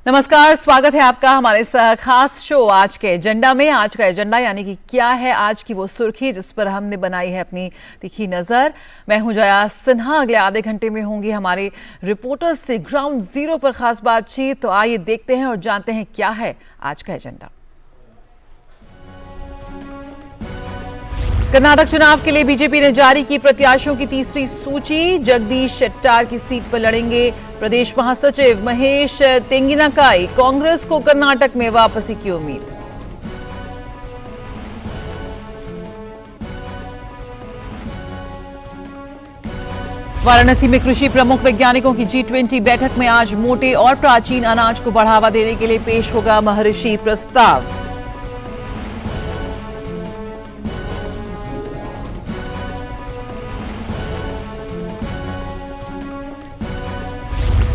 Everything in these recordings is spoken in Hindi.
नमस्कार, स्वागत है आपका हमारे इस खास शो आज के एजेंडा में। आज का एजेंडा यानी कि क्या है आज की वो सुर्खी जिस पर हमने बनाई है अपनी तीखी नजर। मैं हूं जया सिन्हा। अगले आधे घंटे में होंगी हमारे रिपोर्टर्स से ग्राउंड जीरो पर खास बातचीत। तो आइए देखते हैं और जानते हैं क्या है आज का एजेंडा। कर्नाटक चुनाव के लिए बीजेपी ने जारी की प्रत्याशियों की तीसरी सूची। जगदीश शेट्टार की सीट पर लड़ेंगे प्रदेश महासचिव महेश तेंगिनकाई। कांग्रेस को कर्नाटक में वापसी की उम्मीद। वाराणसी में कृषि प्रमुख वैज्ञानिकों की G20 बैठक में आज मोटे और प्राचीन अनाज को बढ़ावा देने के लिए पेश होगा महर्षि प्रस्ताव।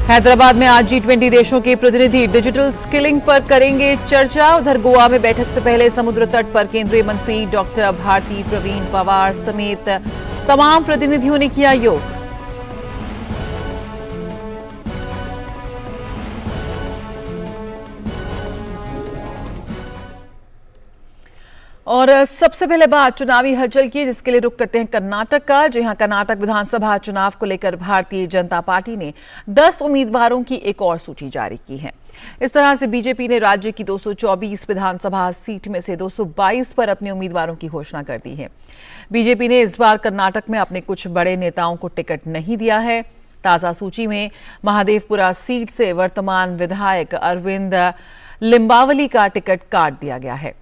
हैदराबाद में आज G20 देशों के प्रतिनिधि डिजिटल स्किलिंग पर करेंगे चर्चा। उधर गोवा में बैठक से पहले समुद्र तट पर केंद्रीय मंत्री डॉक्टर भारती प्रवीण पवार समेत तमाम प्रतिनिधियों ने किया योग। और सबसे पहले बात चुनावी हलचल की, जिसके लिए रुख करते हैं कर्नाटक का। जी हां, कर्नाटक विधानसभा चुनाव को लेकर भारतीय जनता पार्टी ने 10 उम्मीदवारों की एक और सूची जारी की है। इस तरह से बीजेपी ने राज्य की 224 विधानसभा सीट में से 222 पर अपने उम्मीदवारों की घोषणा कर दी है। बीजेपी ने इस बार कर्नाटक में अपने कुछ बड़े नेताओं को टिकट नहीं दिया है। ताजा सूची में महादेवपुरा सीट से वर्तमान विधायक अरविंद लिम्बावली का टिकट काट दिया गया है।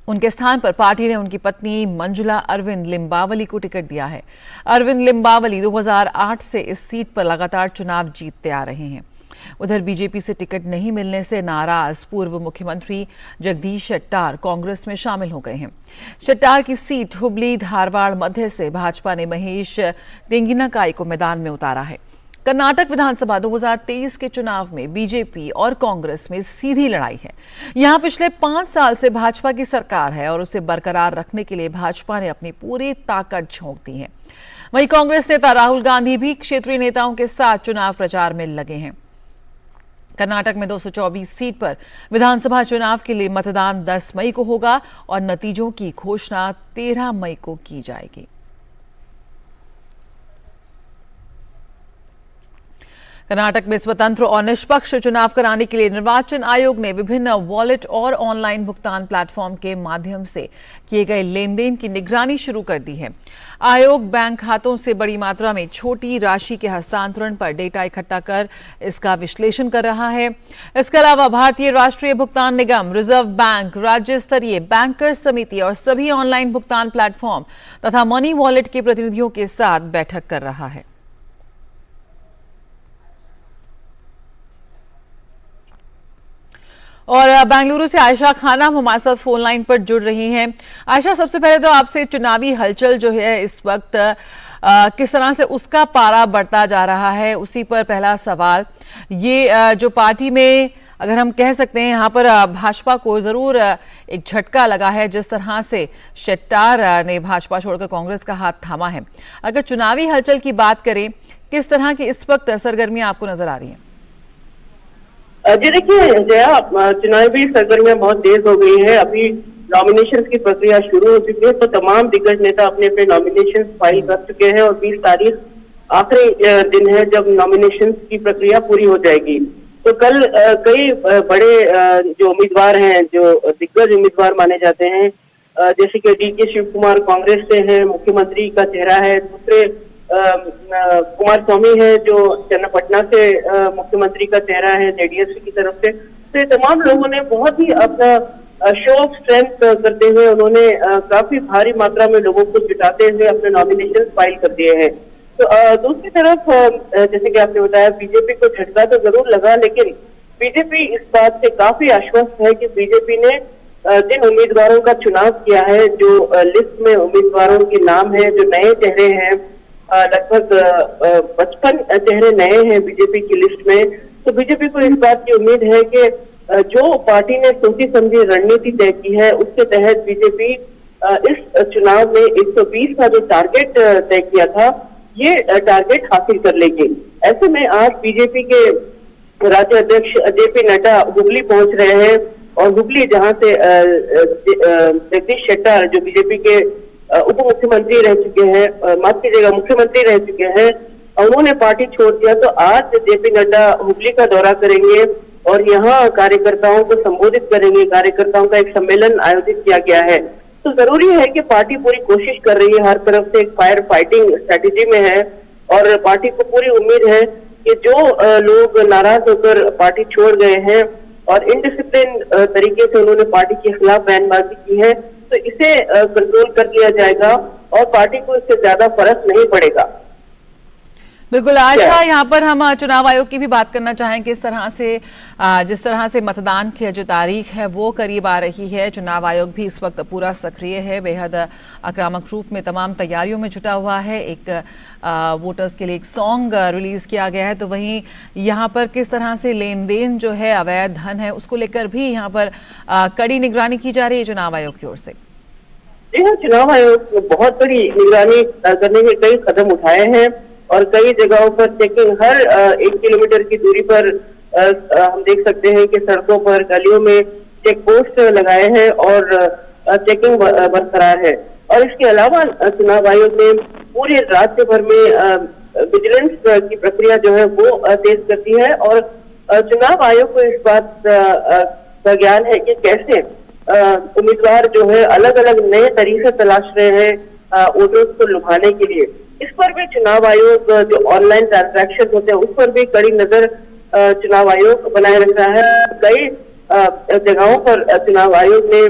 उनके स्थान पर पार्टी ने उनकी पत्नी मंजुला अरविंद लिम्बावली को टिकट दिया है। अरविंद लिम्बावली 2008 से इस सीट पर लगातार चुनाव जीतते आ रहे हैं। उधर बीजेपी से टिकट नहीं मिलने से नाराज पूर्व मुख्यमंत्री जगदीश शेट्टार कांग्रेस में शामिल हो गए हैं। शेट्टार की सीट हुबली धारवाड़ मध्य से भाजपा ने महेश तेंगिनकाई को मैदान में उतारा है। कर्नाटक विधानसभा 2023 के चुनाव में बीजेपी और कांग्रेस में सीधी लड़ाई है। यहां पिछले 5 साल से भाजपा की सरकार है और उसे बरकरार रखने के लिए भाजपा ने अपनी पूरी ताकत झोंक दी है। वहीं कांग्रेस नेता राहुल गांधी भी क्षेत्रीय नेताओं के साथ चुनाव प्रचार में लगे हैं। कर्नाटक में 224 सीट पर विधानसभा चुनाव के लिए मतदान 10 मई को होगा और नतीजों की घोषणा 13 मई को की जाएगी। कर्नाटक में स्वतंत्र और निष्पक्ष चुनाव कराने के लिए निर्वाचन आयोग ने विभिन्न वॉलेट और ऑनलाइन भुगतान प्लेटफॉर्म के माध्यम से किए गए लेन देन की निगरानी शुरू कर दी है। आयोग बैंक खातों से बड़ी मात्रा में छोटी राशि के हस्तांतरण पर डेटा इकट्ठा कर इसका विश्लेषण कर रहा है। इसके अलावा भारतीय राष्ट्रीय भुगतान निगम, रिजर्व बैंक, राज्य स्तरीय बैंकर्स समिति और सभी ऑनलाइन भुगतान प्लेटफॉर्म तथा मनी वॉलेट के प्रतिनिधियों के साथ बैठक कर रहा है। और बेंगलुरु से आयशा खानम हमारे साथ फोन लाइन पर जुड़ रही हैं। आयशा, सबसे पहले तो आपसे चुनावी हलचल जो है इस वक्त किस तरह से उसका पारा बढ़ता जा रहा है, उसी पर पहला सवाल। ये जो पार्टी में अगर हम कह सकते हैं यहाँ पर भाजपा को जरूर एक झटका लगा है, जिस तरह से शेट्टार ने भाजपा छोड़कर कांग्रेस का हाथ थामा है। अगर चुनावी हलचल की बात करें, किस तरह की इस वक्त सरगर्मियां आपको नजर आ रही हैं? जी देखिए जया, चुनावी सरगर्मियां बहुत तेज हो गई है। अभी नॉमिनेशन की प्रक्रिया शुरू हो चुकी है, तो तमाम दिग्गज नेता अपने अपने नॉमिनेशन फाइल कर चुके हैं और 20 तारीख आखिरी दिन है जब नॉमिनेशन की प्रक्रिया पूरी हो जाएगी। तो कल कई बड़े जो उम्मीदवार हैं, जो दिग्गज उम्मीदवार माने जाते हैं, जैसे कि DK शिव कुमार कांग्रेस से हैं, मुख्यमंत्री का चेहरा है। दूसरे कुमार स्वामी है जो चन्नापटना से मुख्यमंत्री का चेहरा है JDS की तरफ से। तो ये तमाम लोगों ने बहुत ही अपना शो ऑफ स्ट्रेंथ करते हुए उन्होंने काफी भारी मात्रा में लोगों को जुटाते हुए अपने नॉमिनेशन फाइल कर दिए हैं। तो दूसरी तरफ जैसे कि आपने बताया, बीजेपी को झटका तो जरूर लगा, लेकिन बीजेपी इस बात से काफी आश्वस्त है कि बीजेपी ने जिन उम्मीदवारों का चुनाव किया है, जो लिस्ट में उम्मीदवारों के नाम है, जो नए चेहरे हैं, लगभग 55 चेहरे नए हैं बीजेपी की लिस्ट में। तो बीजेपी को इस बात की उम्मीद है कि जो पार्टी ने सोची समझी रणनीति तय की है, उसके तहत बीजेपी इस चुनाव में 120 का जो टारगेट तय किया था, ये टारगेट हासिल कर लेगी। ऐसे में आज बीजेपी के राज्य अध्यक्ष जेपी नड्डा हुबली पहुंच रहे हैं और हुबली जहां से जगदीश शेट्टर जो बीजेपी के उप मुख्यमंत्री रह चुके हैं, माफ कीजिएगा मुख्यमंत्री रह चुके हैं, उन्होंने पार्टी छोड़ दिया। तो आज जेपी नड्डा हुबली का दौरा करेंगे और यहाँ कार्यकर्ताओं को संबोधित करेंगे। कार्यकर्ताओं का एक सम्मेलन आयोजित किया गया है। तो जरूरी है कि पार्टी पूरी कोशिश कर रही है, हर तरफ से एक फायर फाइटिंग स्ट्रेटेजी में है और पार्टी को पूरी उम्मीद है कि जो लोग नाराज होकर पार्टी छोड़ गए हैं और इनडिसिप्लिन तरीके से उन्होंने पार्टी के खिलाफ बयानबाजी की है, तो इसे कंट्रोल कर लिया जाएगा और पार्टी को इससे ज्यादा फर्क नहीं पड़ेगा। बिल्कुल आशा, यहाँ पर हम चुनाव आयोग की भी बात करना चाहें कि जिस तरह से मतदान की जो तारीख है वो करीब आ रही है, चुनाव आयोग भी इस वक्त पूरा सक्रिय है, बेहद आक्रामक रूप में तमाम तैयारियों में जुटा हुआ है। एक वोटर्स के लिए एक सॉन्ग रिलीज किया गया है, तो वहीं यहाँ पर किस तरह से लेन देन जो है, अवैध धन है, उसको लेकर भी यहाँ पर कड़ी निगरानी की जा रही है चुनाव आयोग की ओर से। जी हाँ, चुनाव आयोग बहुत बड़ी निगरानी करने के कई कदम उठाए हैं और कई जगहों पर चेकिंग हर 1 किलोमीटर की दूरी पर हम देख सकते हैं कि सड़कों पर, गलियों में चेक पोस्ट लगाए हैं और चेकिंग बरकरार है। और इसके अलावा चुनाव आयोग ने पूरे राज्य भर में विजिलेंस की प्रक्रिया जो है वो तेज करती है और चुनाव आयोग को इस बात का ज्ञान है कि कैसे उम्मीदवार जो है अलग अलग नए तरीके तलाश रहे हैं वोटर्स को लुभाने के लिए। इस पर भी चुनाव आयोग जो ऑनलाइन ट्रांजैक्शन होते हैं उस पर भी कड़ी नजर चुनाव आयोग बनाए रख रहा है। कई जगहों पर चुनाव आयोग ने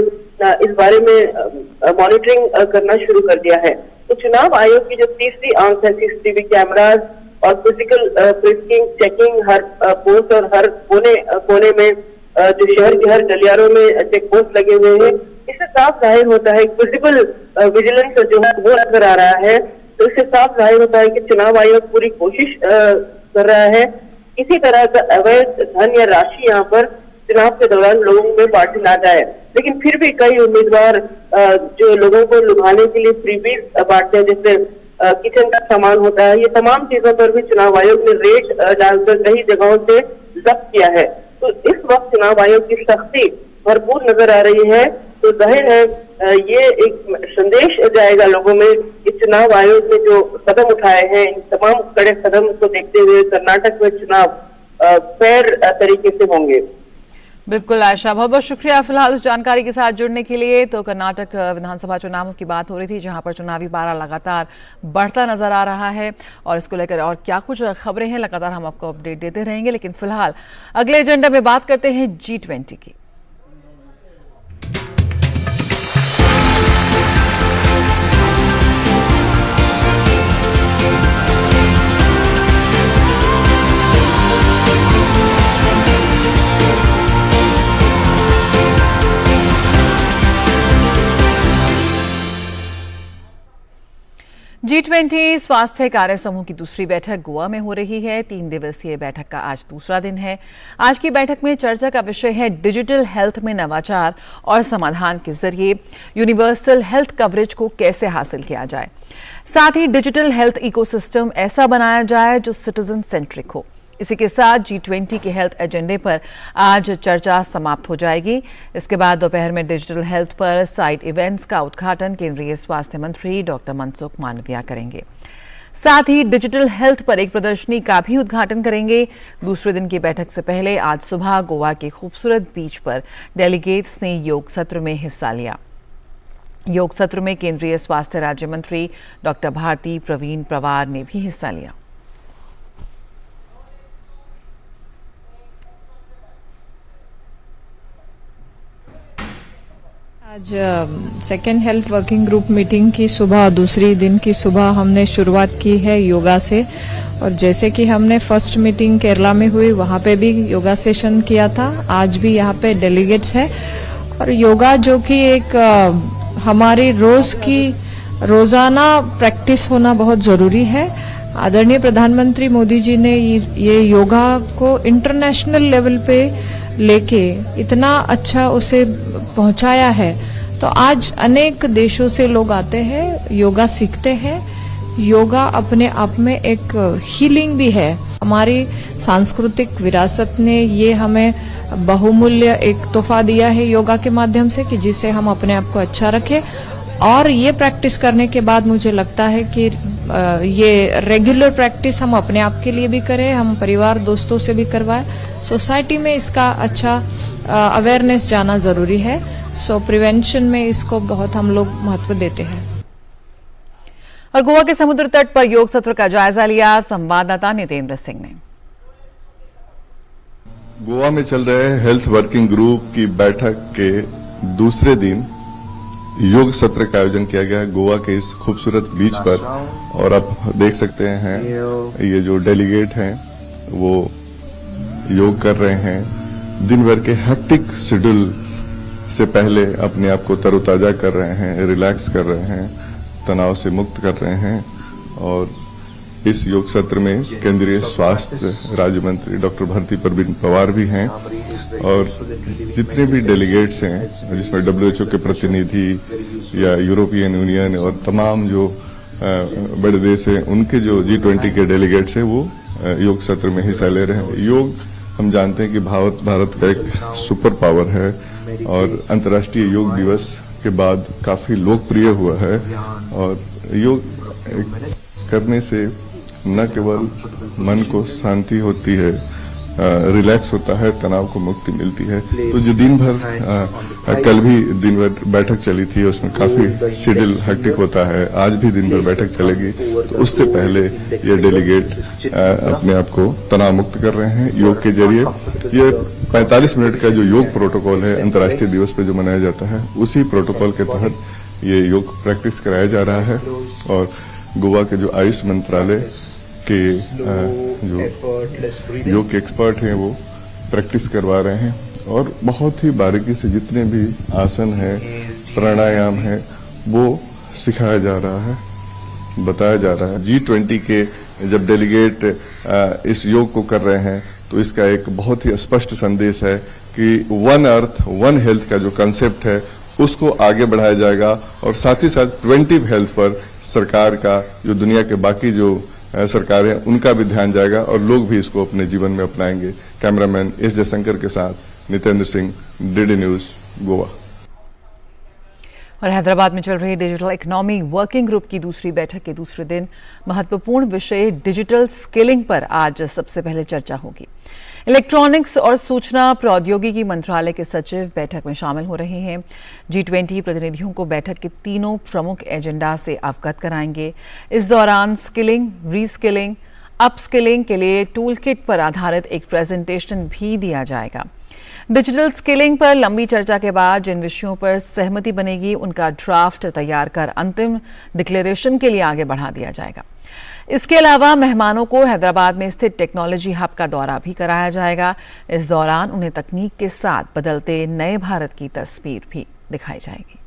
इस बारे में मॉनिटरिंग करना शुरू कर दिया है। तो चुनाव आयोग की जो तीसरी आंख है, सीसीटीवी कैमरास और फिजिकल फ्रिस्किंग, चेकिंग हर पोस्ट और हर कोने में जो शहर के हर गलियारों में चेक पोस्ट लगे हुए हैं, इससे साफ जाहिर होता है फिजिकल विजिलेंस जो है वो नजर आ रहा है। तो इससे साफ जाहिर होता है कि चुनाव आयोग पूरी कोशिश कर रहा है किसी तरह का अवैध धन या राशि यहाँ पर चुनाव के दौरान लोगों में बांटी ना जाए। लेकिन फिर भी कई उम्मीदवार जो लोगों को लुभाने के लिए फ्रीबीज बांटते हैं, जैसे किचन का सामान होता है, ये तमाम चीजों पर भी चुनाव आयोग ने रेड डालकर कई जगहों से जब्त किया है। तो इस वक्त चुनाव आयोग की सख्ती भरपूर नजर आ रही है। तो जाहिर है ये एक संदेश जाएगा लोगों में कि चुनाव आयोग ने जो कदम उठाए हैं, इन तमाम कड़े कदम को देखते हुए कर्नाटक में चुनाव फेयर तरीके से होंगे। बिल्कुल आशा, बहुत बहुत शुक्रिया फिलहाल उस जानकारी के साथ जुड़ने के लिए। तो कर्नाटक विधानसभा चुनाव की बात हो रही थी, जहां पर चुनावी पारा लगातार बढ़ता नजर आ रहा है और इसको लेकर और क्या कुछ खबरें हैं लगातार हम आपको अपडेट देते रहेंगे। लेकिन फिलहाल अगले एजेंडा में बात करते हैं G20 की। G20 स्वास्थ्य कार्य समूह की दूसरी बैठक गोवा में हो रही है। 3 दिवसीय बैठक का आज दूसरा दिन है। आज की बैठक में चर्चा का विषय है डिजिटल हेल्थ में नवाचार और समाधान के जरिए यूनिवर्सल हेल्थ कवरेज को कैसे हासिल किया जाए। साथ ही डिजिटल हेल्थ इकोसिस्टम ऐसा बनाया जाए जो सिटीजन सेंट्रिक हो। इसी के साथ G20 के हेल्थ एजेंडे पर आज चर्चा समाप्त हो जाएगी। इसके बाद दोपहर में डिजिटल हेल्थ पर साइड इवेंट्स का उद्घाटन केंद्रीय स्वास्थ्य मंत्री डॉक्टर मनसुख मांडविया करेंगे। साथ ही डिजिटल हेल्थ पर एक प्रदर्शनी का भी उद्घाटन करेंगे। दूसरे दिन की बैठक से पहले आज सुबह गोवा के खूबसूरत बीच पर डेलीगेट्स ने योग सत्र में हिस्सा लिया। योग सत्र में केंद्रीय स्वास्थ्य राज्य मंत्री डॉक्टर भारती प्रवीण पवार ने भी हिस्सा लिया। आज second health working group meeting की सुबह, दूसरी दिन की सुबह हमने शुरुआत की है योगा से। और जैसे कि हमने फर्स्ट मीटिंग केरला में हुई, वहाँ पे भी योगा सेशन किया था। आज भी यहाँ पे डेलीगेट्स है और योगा जो कि एक हमारी रोजाना प्रैक्टिस होना बहुत जरूरी है। आदरणीय प्रधानमंत्री मोदी जी ने ये योगा को इंटरनेशनल लेवल पे लेके इतना अच्छा उसे पहुंचाया है। तो आज अनेक देशों से लोग आते हैं, योगा सीखते हैं। योगा अपने आप में एक हीलिंग भी है। हमारी सांस्कृतिक विरासत ने ये हमें बहुमूल्य एक तोहफा दिया है योगा के माध्यम से, कि जिससे हम अपने आप को अच्छा रखें। और ये प्रैक्टिस करने के बाद मुझे लगता है कि ये रेगुलर प्रैक्टिस हम अपने आप के लिए भी करें, हम परिवार दोस्तों से भी करवाएं, सोसाइटी में इसका अच्छा अवेयरनेस जाना जरूरी है। सो प्रिवेंशन में इसको बहुत हम लोग महत्व देते हैं। और गोवा के समुद्र तट पर योग सत्र का जायजा लिया संवाददाता नितेंद्र सिंह ने। गोवा में चल रहे हेल्थ वर्किंग ग्रुप की बैठक के दूसरे दिन योग सत्र का आयोजन किया गया है गोवा के इस खूबसूरत बीच पर। और आप देख सकते हैं ये जो डेलीगेट हैं वो योग कर रहे हैं। दिन भर के हेक्टिक शेड्यूल से पहले अपने आप को तरोताजा कर रहे हैं, रिलैक्स कर रहे हैं, तनाव से मुक्त कर रहे हैं। और इस योग सत्र में केंद्रीय स्वास्थ्य राज्य मंत्री डॉक्टर भारती प्रवीण पवार भी हैं और जितने भी डेलीगेट्स हैं, जिसमें WHO के प्रतिनिधि या यूरोपियन यूनियन और तमाम जो बड़े देश हैं, उनके जो G20 के डेलीगेट्स हैं वो योग सत्र में हिस्सा ले रहे हैं। योग हम जानते हैं कि भारत का एक सुपर पावर है और अंतर्राष्ट्रीय योग दिवस के बाद काफी लोकप्रिय हुआ है। और योग करने से न केवल मन को शांति होती है, रिलैक्स होता है, तनाव को मुक्ति मिलती है। तो जो दिन भर कल भी दिन भर बैठक चली थी, उसमें काफी शेड्यूल हेक्टिक होता है, आज भी दिन भर बैठक चलेगी। तो उससे पहले ये डेलीगेट अपने आप को तनाव मुक्त कर रहे हैं योग के जरिए। ये 45 मिनट का जो योग प्रोटोकॉल है अंतर्राष्ट्रीय दिवस पे जो मनाया जाता है, उसी प्रोटोकॉल के तहत ये योग प्रैक्टिस कराया जा रहा है। और गोवा के जो आयुष मंत्रालय के जो योग के एक्सपर्ट हैं वो प्रैक्टिस करवा रहे हैं और बहुत ही बारीकी से जितने भी आसन है, प्राणायाम है, वो सिखाया जा रहा है, बताया जा रहा है। G20 के जब डेलीगेट इस योग को कर रहे हैं तो इसका एक बहुत ही स्पष्ट संदेश है कि वन अर्थ वन हेल्थ का जो कंसेप्ट है उसको आगे बढ़ाया जाएगा। और साथ ही साथ प्रिवेंटिव हेल्थ पर सरकार का, जो दुनिया के बाकी जो सरकारें, उनका भी ध्यान जाएगा और लोग भी इसको अपने जीवन में अपनाएंगे। कैमरामैन एस जयशंकर के साथ नितेंद्र सिंह, DD न्यूज, गोवा। और हैदराबाद में चल रही डिजिटल इकोनॉमी वर्किंग ग्रुप की दूसरी बैठक के दूसरे दिन महत्वपूर्ण विषय डिजिटल स्किलिंग पर आज सबसे पहले चर्चा होगी। इलेक्ट्रॉनिक्स और सूचना प्रौद्योगिकी मंत्रालय के सचिव बैठक में शामिल हो रहे हैं। G20 प्रतिनिधियों को बैठक के तीनों प्रमुख एजेंडा से अवगत कराएंगे। इस दौरान स्किलिंग, रीस्किलिंग, अपस्किलिंग के लिए टूल किट पर आधारित एक प्रेजेंटेशन भी दिया जाएगा। डिजिटल स्किलिंग पर लंबी चर्चा के बाद जिन विषयों पर सहमति बनेगी उनका ड्राफ्ट तैयार कर अंतिम डिक्लेरेशन के लिए आगे बढ़ा दिया जाएगा। इसके अलावा मेहमानों को हैदराबाद में स्थित टेक्नोलॉजी हब का दौरा भी कराया जाएगा। इस दौरान उन्हें तकनीक के साथ बदलते नए भारत की तस्वीर भी दिखाई जाएगी।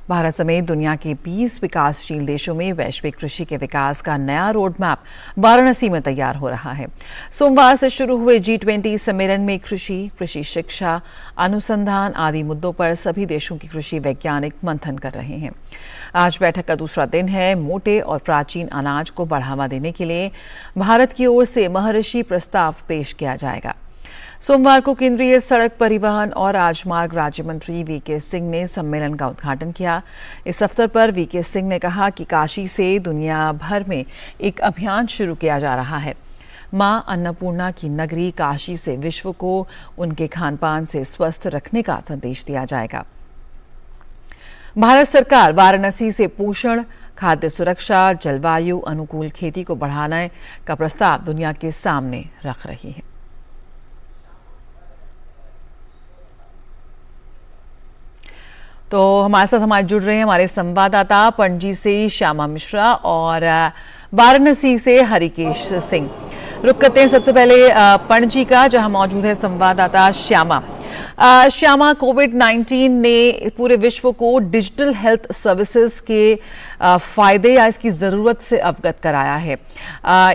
भारत समेत दुनिया के 20 विकासशील देशों में वैश्विक कृषि के विकास का नया रोड मैप वाराणसी में तैयार हो रहा है। सोमवार से शुरू हुए G20 सम्मेलन में कृषि शिक्षा, अनुसंधान आदि मुद्दों पर सभी देशों की कृषि वैज्ञानिक मंथन कर रहे हैं। आज बैठक का दूसरा दिन है। मोटे और प्राचीन अनाज को बढ़ावा देने के लिए भारत की ओर से महर्षि प्रस्ताव पेश किया जाएगा। सोमवार को केंद्रीय सड़क परिवहन और राजमार्ग राज्य मंत्री VK सिंह ने सम्मेलन का उद्घाटन किया। इस अवसर पर VK सिंह ने कहा कि काशी से दुनिया भर में एक अभियान शुरू किया जा रहा है। मां अन्नपूर्णा की नगरी काशी से विश्व को उनके खान पान से स्वस्थ रखने का संदेश दिया जाएगा। भारत सरकार वाराणसी से पोषण, खाद्य सुरक्षा, जलवायु अनुकूल खेती को बढ़ाने का प्रस्ताव दुनिया के सामने रख रही है। तो हमारे साथ जुड़ रहे हैं हमारे संवाददाता पणजी से श्यामा मिश्रा और वाराणसी से हरिकेश सिंह। रुक करते हैं सबसे पहले पणजी का, जहां मौजूद है संवाददाता श्यामा। श्यामा, कोविड-19 ने पूरे विश्व को डिजिटल हेल्थ सर्विसेज के फायदे या इसकी ज़रूरत से अवगत कराया है।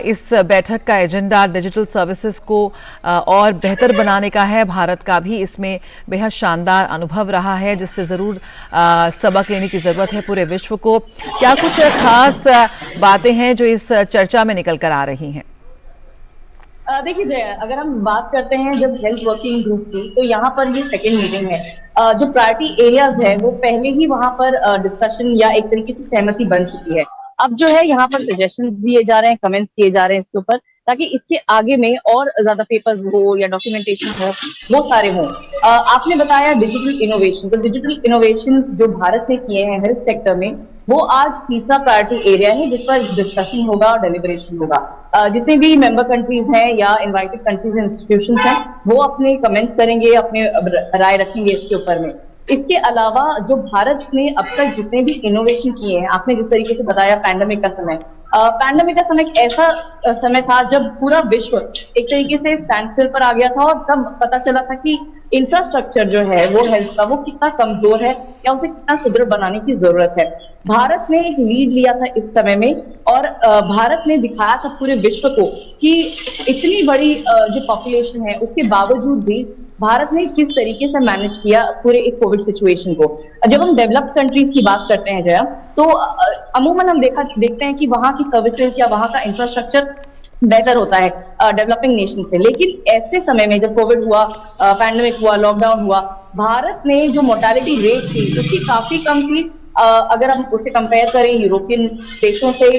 इस बैठक का एजेंडा डिजिटल सर्विसेज को और बेहतर बनाने का है। भारत का भी इसमें बेहद शानदार अनुभव रहा है, जिससे ज़रूर सबक लेने की ज़रूरत है पूरे विश्व को। क्या कुछ खास बातें हैं जो इस चर्चा में निकल कर आ रही हैं? देखिए जया, अगर हम बात करते हैं जब हेल्थ वर्किंग ग्रुप की, तो यहाँ पर ये सेकेंड मीटिंग है। जो प्रायोरिटी एरियाज है वो पहले ही वहाँ पर डिस्कशन या एक तरीके से सहमति बन चुकी है। अब जो है यहाँ पर सजेशन दिए जा रहे हैं, कमेंट्स किए जा रहे हैं इसके ऊपर, ताकि इसके आगे में और ज्यादा पेपर्स हो या डॉक्यूमेंटेशन हो, वो सारे हों। आपने बताया डिजिटल इनोवेशन, तो डिजिटल इनोवेशन जो भारत ने किए हैं हेल्थ सेक्टर में, वो आज तीसरा प्रायोरिटी एरिया है जिस पर डिस्कशन होगा और डेलिब्रेशन होगा। जितने भी मेंबर कंट्रीज हैं या इनवाइटेड कंट्रीज इंस्टीट्यूशंस हैं, वो अपने कमेंट्स करेंगे, अपने राय रखेंगे इसके ऊपर में। इसके अलावा जो भारत ने अब तक जितने भी इनोवेशन किए हैं, आपने जिस तरीके से बताया पैंडेमिक का समय, पैंडेमिक का समय एक ऐसा समय था जब पूरा विश्व एक तरीके से स्टैंड स्टिल पर आ गया था, और तब पता चला था कि इंफ्रास्ट्रक्चर जो है वो हेल्थ का, वो कितना कमजोर है या उसे कितना सुदृढ़ बनाने की जरूरत है। भारत ने एक लीड लिया था इस समय में, और भारत ने दिखाया था पूरे विश्व को कि इतनी बड़ी जो पॉपुलेशन है उसके बावजूद भी भारत ने किस तरीके से मैनेज किया पूरे एक कोविड सिचुएशन को। जब हम डेवलप्ड कंट्रीज की बात करते हैं जया, तो अमूमन हम देखते हैं कि वहां की सर्विसेज या वहां का इंफ्रास्ट्रक्चर बेहतर होता है डेवलपिंग नेशन से। लेकिन ऐसे समय में जब कोविड हुआ, पैंडेमिक हुआ, लॉकडाउन हुआ, भारत ने जो मोर्टालिटी रेट थी उसकी काफी कम थी अगर हम उसे कंपेयर करें यूरोपियन देशों से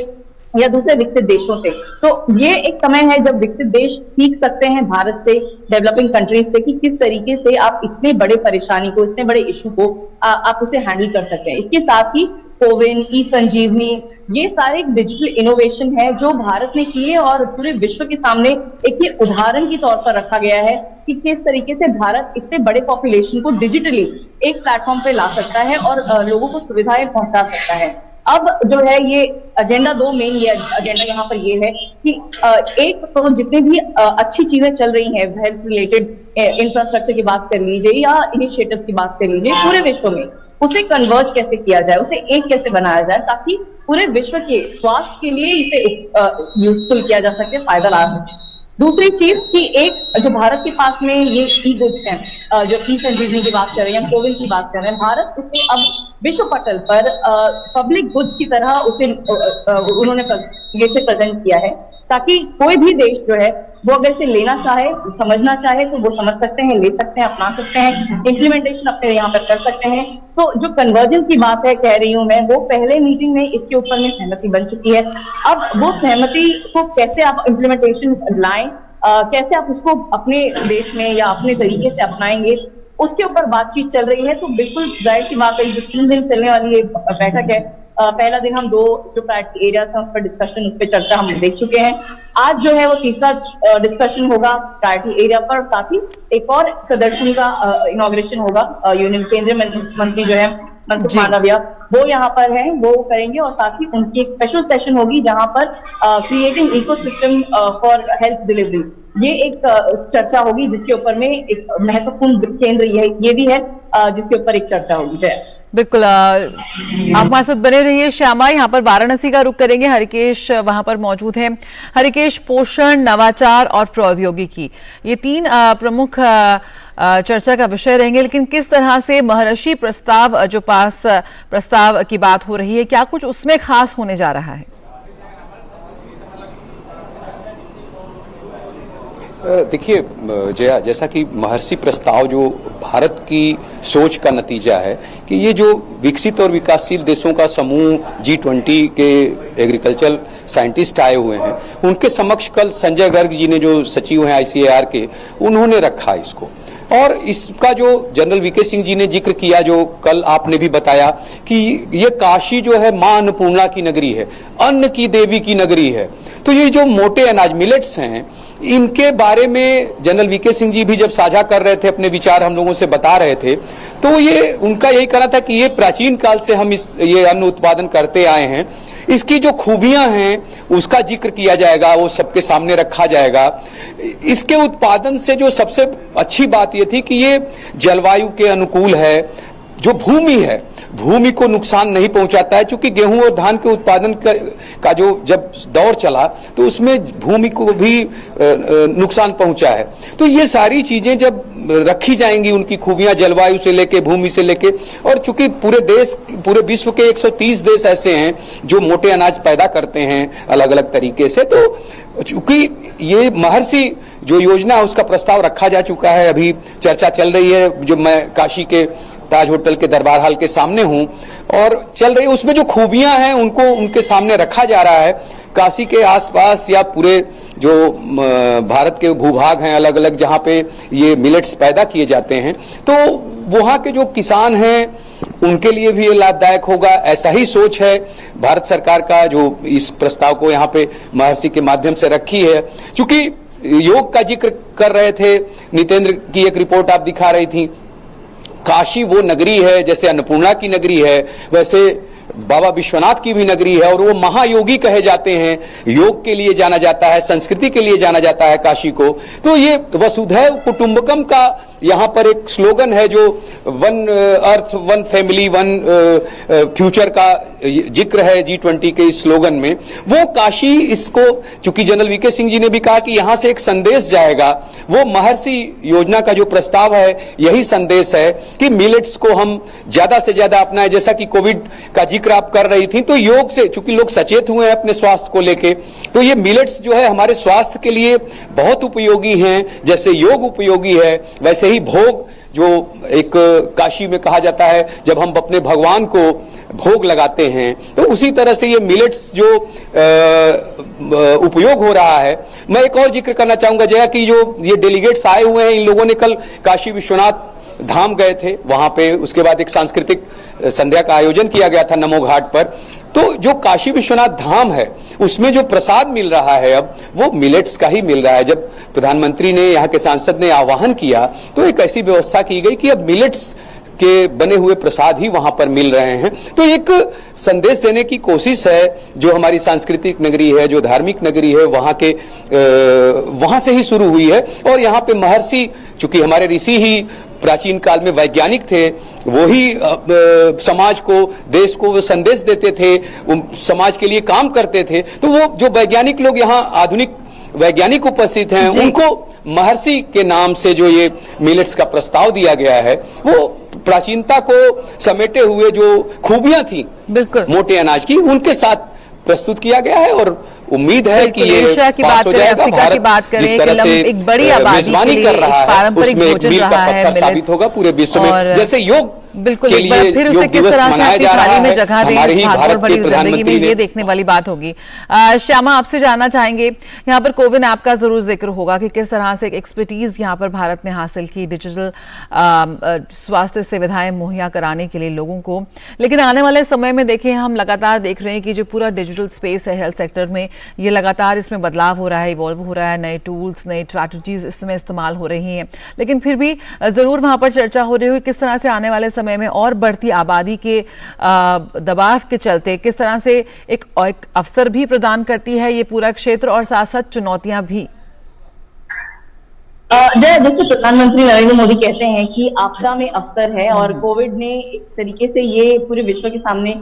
या दूसरे विकसित देशों से। तो ये एक समय है जब विकसित देश सीख सकते हैं भारत से, डेवलपिंग कंट्रीज से, कि किस तरीके से आप इतने बड़े परेशानी को, इतने बड़े इशू को आप उसे हैंडल कर सकते हैं। इसके साथ ही कोविन, ई संजीवनी, ये सारे डिजिटल इनोवेशन है जो भारत ने किए और पूरे विश्व के सामने एक ये उदाहरण के तौर पर रखा गया है कि किस तरीके से भारत इतने बड़े पॉपुलेशन को डिजिटली एक प्लेटफॉर्म पे ला सकता है और लोगों को सुविधाएं पहुंचा सकता है। अब जो है ये एजेंडा 2 मेन ये एजेंडा यहाँ पर ये है कि एक तो जितने भी अच्छी चीजें चल रही हैं हेल्थ रिलेटेड, इंफ्रास्ट्रक्चर की बात कर लीजिए या इनिशिएटिव्स की बात कर लीजिए, पूरे विश्व में उसे कन्वर्ज कैसे किया जाए, उसे एक कैसे बनाया जाए ताकि पूरे विश्व के स्वास्थ्य के लिए इसे यूजफुल किया जा सके, फायदा ला सके। दूसरी चीज कि एक जो भारत के पास में ये ई गुड्स हैं, जो ई संजीवनी की बात कर रहे हैं या कोविन की बात कर रहे हैं, भारत उसे अब विश्व पटल पर पब्लिक गुड्स की तरह उसे उन्होंने से प्रेजेंट किया है, ताकि कोई भी देश जो है वो अगर इसे लेना चाहे, समझना चाहे, तो वो समझ सकते हैं, ले सकते हैं, अपना सकते हैं, इम्प्लीमेंटेशन अपने यहाँ पर कर सकते हैं। तो जो कन्वर्जन की बात है कह रही हूँ मैं, वो पहले मीटिंग में इसके ऊपर में सहमति बन चुकी है। अब वो सहमति को कैसे आप इम्प्लीमेंटेशन लाएं, कैसे आप उसको अपने देश में या अपने तरीके से अपनाएंगे, उसके ऊपर बातचीत चल रही है। तो बिल्कुल जाहिर सी बात है, जो 3 दिन चलने वाली ये बैठक है, पहला दिन हम 2 जो प्रायोरिटी एरियाज हैं उस पर डिस्कशन, उस पर चर्चा हम देख चुके हैं। आज जो है वो तीसरा डिस्कशन होगा प्रायोरिटी एरिया पर, साथ ही एक और प्रदर्शनी का इनॉग्रेशन होगा। यूनियन केंद्रीय मंत्री जो है मनसुख मांडविया, वो यहाँ पर है, वो करेंगे, और साथ ही उनकी एक स्पेशल सेशन होगी जहाँ पर creating ecosystem for health delivery, ये एक चर्चा होगी जिसके ऊपर में एक महत्वपूर्ण केंद्र ये भी है जिसके ऊपर एक चर्चा होगी। जय बिल्कुल, आप हमारे साथ बने रहिए। श्यामा, यहाँ पर वाराणसी का रुख करेंगे, हरिकेश वहां पर मौजूद हैं। हरिकेश, पोषण, नवाचार और प्रौद्योगिकी, ये 3 प्रमुख चर्चा का विषय रहेंगे, लेकिन किस तरह से महर्षि प्रस्ताव जो पास प्रस्ताव की बात हो रही है, क्या कुछ उसमें खास होने जा रहा है? देखिए जया, जैसा कि महर्षि प्रस्ताव जो भारत की सोच का नतीजा है कि ये जो विकसित और विकासशील देशों का समूह G20 के एग्रीकल्चर साइंटिस्ट आए हुए हैं, उनके समक्ष कल संजय गर्ग जी ने, जो सचिव हैं ICAR के, उन्होंने रखा इसको। और इसका जो जनरल वीके सिंह जी ने जिक्र किया, जो कल आपने भी बताया कि ये काशी जो है मां अन्नपूर्णा की नगरी है, अन्न की देवी की नगरी है। तो ये जो मोटे अनाज मिलेट्स हैं, इनके बारे में जनरल वीके सिंह जी भी जब साझा कर रहे थे, अपने विचार हम लोगों से बता रहे थे, तो ये उनका यही कहना था कि ये प्राचीन काल से हम ये अन्न उत्पादन करते आए हैं, इसकी जो खूबियां हैं उसका जिक्र किया जाएगा, वो सबके सामने रखा जाएगा। इसके उत्पादन से जो सबसे अच्छी बात ये थी कि ये जलवायु के अनुकूल है, जो भूमि है भूमि को नुकसान नहीं पहुंचाता है, क्योंकि गेहूं और धान के उत्पादन का जो जब दौर चला तो उसमें भूमि को भी नुकसान पहुंचा है। तो ये सारी चीजें जब रखी जाएंगी, उनकी खूबियां जलवायु से लेके भूमि से लेके, और चूंकि पूरे विश्व के 130 देश ऐसे हैं जो मोटे अनाज पैदा करते हैं अलग अलग तरीके से, तो चूंकि ये महर्षि जो योजना है उसका प्रस्ताव रखा जा चुका है, अभी चर्चा चल रही है, जो मैं काशी के ताज होटल के दरबार हाल के सामने हूं और चल रही है, उसमें जो खूबियां हैं उनको उनके सामने रखा जा रहा है। काशी के आसपास या पूरे जो भारत के भूभाग हैं अलग अलग जहां पे ये मिलेट्स पैदा किए जाते हैं, तो वहां के जो किसान हैं उनके लिए भी ये लाभदायक होगा, ऐसा ही सोच है भारत सरकार का, जो इस प्रस्ताव को यहाँ पे महर्षि के माध्यम से रखी है। चूंकि योग का जिक्र कर रहे थे, नितेंद्र की एक रिपोर्ट आप दिखा रही थी, काशी वो नगरी है जैसे अन्नपूर्णा की नगरी है, वैसे बाबा विश्वनाथ की भी नगरी है, और वो महायोगी कहे जाते हैं, योग के लिए जाना जाता है, संस्कृति के लिए जाना जाता है काशी को। तो ये वसुधैव कुटुंबकम का यहाँ पर एक स्लोगन है, जो one earth one family one future का जिक्र है G20 के इस स्लोगन में। वो काशी, इसको चूंकि जनरल वीके सिंह जी ने भी कहा कि यहाँ से एक संदेश जाएगा, वो महर्षि योजना का जो प्रस्ताव है यही संदेश है कि मिलेट्स को हम ज्यादा से ज्यादा अपनाएं। जैसा कि कोविड का जिक्र आप कर रही थी, तो योग से चूंकि लोग सचेत हुए हैं अपने स्वास्थ्य को लेके, तो ये मिलेट्स जो है हमारे स्वास्थ्य के लिए बहुत उपयोगी हैं। जैसे योग उपयोगी है, वैसे ही भोग, जो एक काशी में कहा जाता है जब हम अपने भगवान को भोग लगाते हैं, तो उसी तरह से ये मिलेट्स जो उपयोग हो रहा है। मैं एक और जिक्र करना चाहूंगा जया कि जो ये डेलीगेट्स आए हुए हैं, इन लोगों ने कल काशी विश्वनाथ धाम गए थे, वहां पे उसके बाद एक सांस्कृतिक संध्या का आयोजन किया गया था नमो घाट पर। तो जो काशी विश्वनाथ धाम है उसमें जो प्रसाद मिल रहा है अब वो मिलेट्स का ही मिल रहा है। जब प्रधानमंत्री ने, यहाँ के सांसद ने आह्वान किया तो एक ऐसी व्यवस्था की गई कि अब मिलेट्स के बने हुए प्रसाद ही वहां पर मिल रहे हैं। तो एक संदेश देने की कोशिश है, जो हमारी सांस्कृतिक नगरी है, जो धार्मिक नगरी है, वहां से ही शुरू हुई है। और यहाँ पे महर्षि, चूंकि हमारे ऋषि ही प्राचीन काल में वैज्ञानिक थे, वो ही समाज को, देश को वो संदेश देते थे, समाज के लिए काम करते थे। तो वो जो वैज्ञानिक लोग यहाँ आधुनिक वैज्ञानिक उपस्थित हैं, उनको महर्षि के नाम से जो ये मिलेट्स का प्रस्ताव दिया गया है, वो प्राचीनता को समेटे हुए जो खूबियां थी बिल्कुल मोटे अनाज की, उनके साथ प्रस्तुत किया गया है। और उम्मीद है कि ये पास हो जाएगा। भारत जिस तरह से एक बड़ी आबादी के लिए एक पारंपरिक भोजन रहा है, साबित होगा पूरे विश्व में। जैसे योग बिल्कुल एक बार फिर उसे किस तरह से अपनी थाली में जगह दें, भागदौड़ भरी जिंदगी में, ये देखने वाली बात होगी। श्यामा, आपसे जानना चाहेंगे, यहाँ पर कोविन ऐप का जरूर जिक्र होगा कि किस तरह से एक एक्सपर्टीज यहाँ पर भारत ने हासिल की डिजिटल स्वास्थ्य सुविधाएं मुहैया कराने के लिए लोगों को। लेकिन आने वाले समय में देखें, हम लगातार देख रहे हैं कि जो पूरा डिजिटल स्पेस है हेल्थ सेक्टर में, ये लगातार इसमें बदलाव हो रहा है, इवॉल्व हो रहा है, नए टूल्स, नई स्ट्रैटेजीज इसमें इस्तेमाल हो रही हैं। लेकिन फिर भी जरूर वहां पर चर्चा हो रही है किस तरह से आने वाले समय में और बढ़ती आबादी के दबाव के चलते किस तरह से एक अवसर भी प्रदान करती है ये पूरा क्षेत्र, और साथ साथ चुनौतियां भी। जैसे प्रधानमंत्री नरेंद्र मोदी कहते हैं कि आपदा में अवसर है, और कोविड ने एक तरीके से ये पूरे विश्व के सामने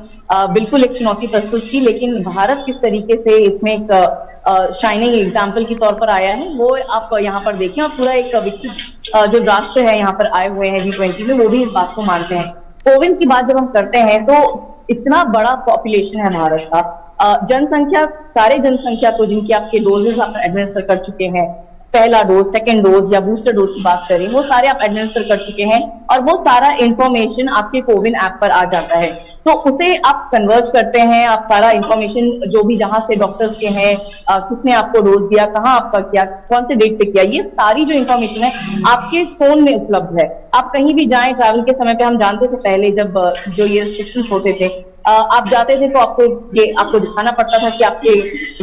बिल्कुल एक चुनौती प्रस्तुत की, लेकिन भारत किस तरीके से इसमें एक शाइनिंग एग्जाम्पल के तौर पर आया है वो आप यहाँ पर देखें। और पूरा एक विकसित जो राष्ट्र है यहाँ पर आए हुए हैं G20 में, वो भी इस बात को मानते हैं। कोविन की बात जब हम करते हैं तो इतना बड़ा पॉपुलेशन है भारत का, जनसंख्या, सारे जनसंख्या को जिनकी आपके डोजेस आप एडमिनिस्टर कर चुके हैं, पहला डोज, सेकंड डोज या बूस्टर डोज की बात करें, वो सारे आप एडमिनिस्टर कर चुके हैं, और वो सारा इंफॉर्मेशन आपके कोविन ऐप पर आ जाता है। तो उसे आप कन्वर्ज करते हैं, आप सारा इंफॉर्मेशन जो भी जहां से डॉक्टर्स के हैं, किसने आपको डोज दिया, कहाँ आपका किया, कौन से डेट पे किया, ये सारी जो इंफॉर्मेशन है आपके फोन में उपलब्ध है। आप कहीं भी जाएं, ट्रैवल के समय पे हम जानते थे पहले जब जो ये रिस्ट्रिक्शंस होते थे, आप जाते थे तो आपको दिखाना पड़ता था कि आपके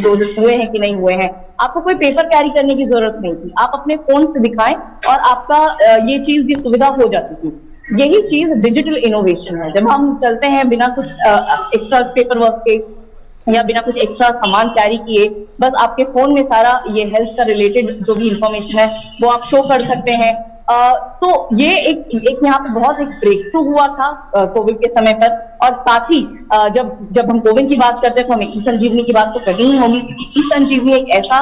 डोजेस हुए हैं कि नहीं हुए हैं। आपको कोई पेपर कैरी करने की जरूरत नहीं थी, आप अपने फोन से दिखाएं और आपका ये चीज, ये सुविधा हो जाती थी। यही चीज डिजिटल इनोवेशन है। जब हम चलते हैं बिना कुछ एक्स्ट्रा पेपर वर्क के, या बिना कुछ एक्स्ट्रा सामान कैरी किए बस आपके फोन में सारा ये हेल्थ का रिलेटेड जो भी इंफॉर्मेशन है वो आप शो कर सकते हैं। तो ये एक यहाँ पे बहुत एक ब्रेक थ्रू हुआ था कोविड के समय पर। और साथ ही जब हम कोविन की बात करते हैं तो हमें ई संजीवनी की बात तो करनी ही होगी। ई संजीवनी एक ऐसा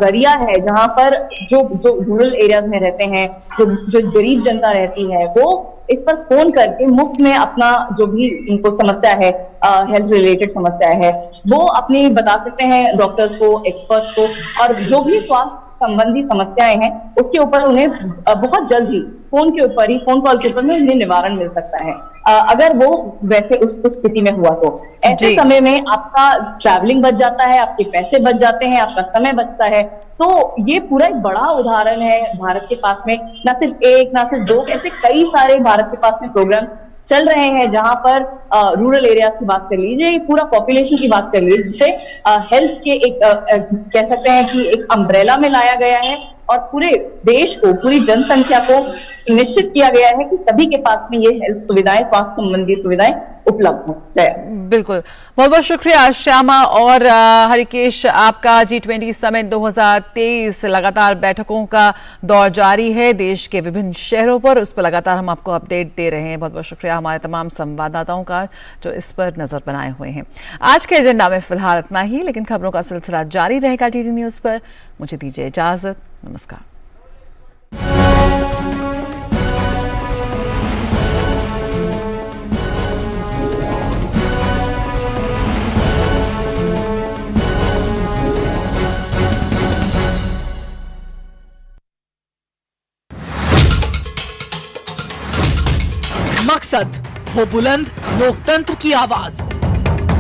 जरिया है जहां पर जो रूरल एरियाज में रहते हैं, जो गरीब जनता रहती है, वो इस पर फोन करके मुफ्त में अपना जो भी इनको समस्या है, हेल्थ रिलेटेड समस्या है, वो अपनी बता सकते हैं डॉक्टर्स को, एक्सपर्ट्स को। और जो भी स्वास्थ्य संबंधी समस्याएं हैं उसके ऊपर उन्हें बहुत जल्द ही फोन कॉल के ऊपर में उन्हें निवारण मिल सकता है, अगर वो वैसे उस स्थिति में हुआ तो। ऐसे समय में आपका ट्रैवलिंग बच जाता है, आपके पैसे बच जाते हैं, आपका समय बचता है। तो ये पूरा एक बड़ा उदाहरण है भारत के पास में, ना सिर्फ एक, ना सिर्फ दो, ऐसे कई सारे भारत के पास में प्रोग्राम्स चल रहे हैं जहां पर रूरल एरियाज की बात कर लीजिए, पूरा पॉपुलेशन की बात कर लीजिए, जिसे हेल्थ के एक कह सकते हैं कि एक अम्ब्रेला में लाया गया है और पूरे देश को, पूरी जनसंख्या को निश्चित किया गया है कि सभी के पास में ये हेल्थ सुविधाएं, स्वास्थ्य संबंधी सुविधाएं उपलब्ध हो जाए। बिल्कुल, बहुत बहुत शुक्रिया श्यामा और हरिकेश। आपका G20 समिट 2023 लगातार बैठकों का दौर जारी है देश के विभिन्न शहरों पर, उस पर लगातार हम आपको अपडेट दे रहे हैं। बहुत बहुत शुक्रिया हमारे तमाम संवाददाताओं का जो इस पर नजर बनाए हुए हैं। आज के एजेंडा में फिलहाल इतना ही, लेकिन खबरों का सिलसिला जारी रहेगा DD न्यूज पर। मुझे दीजिए इजाजत, नमस्कार। मकसद हो बुलंद लोकतंत्र की आवाज,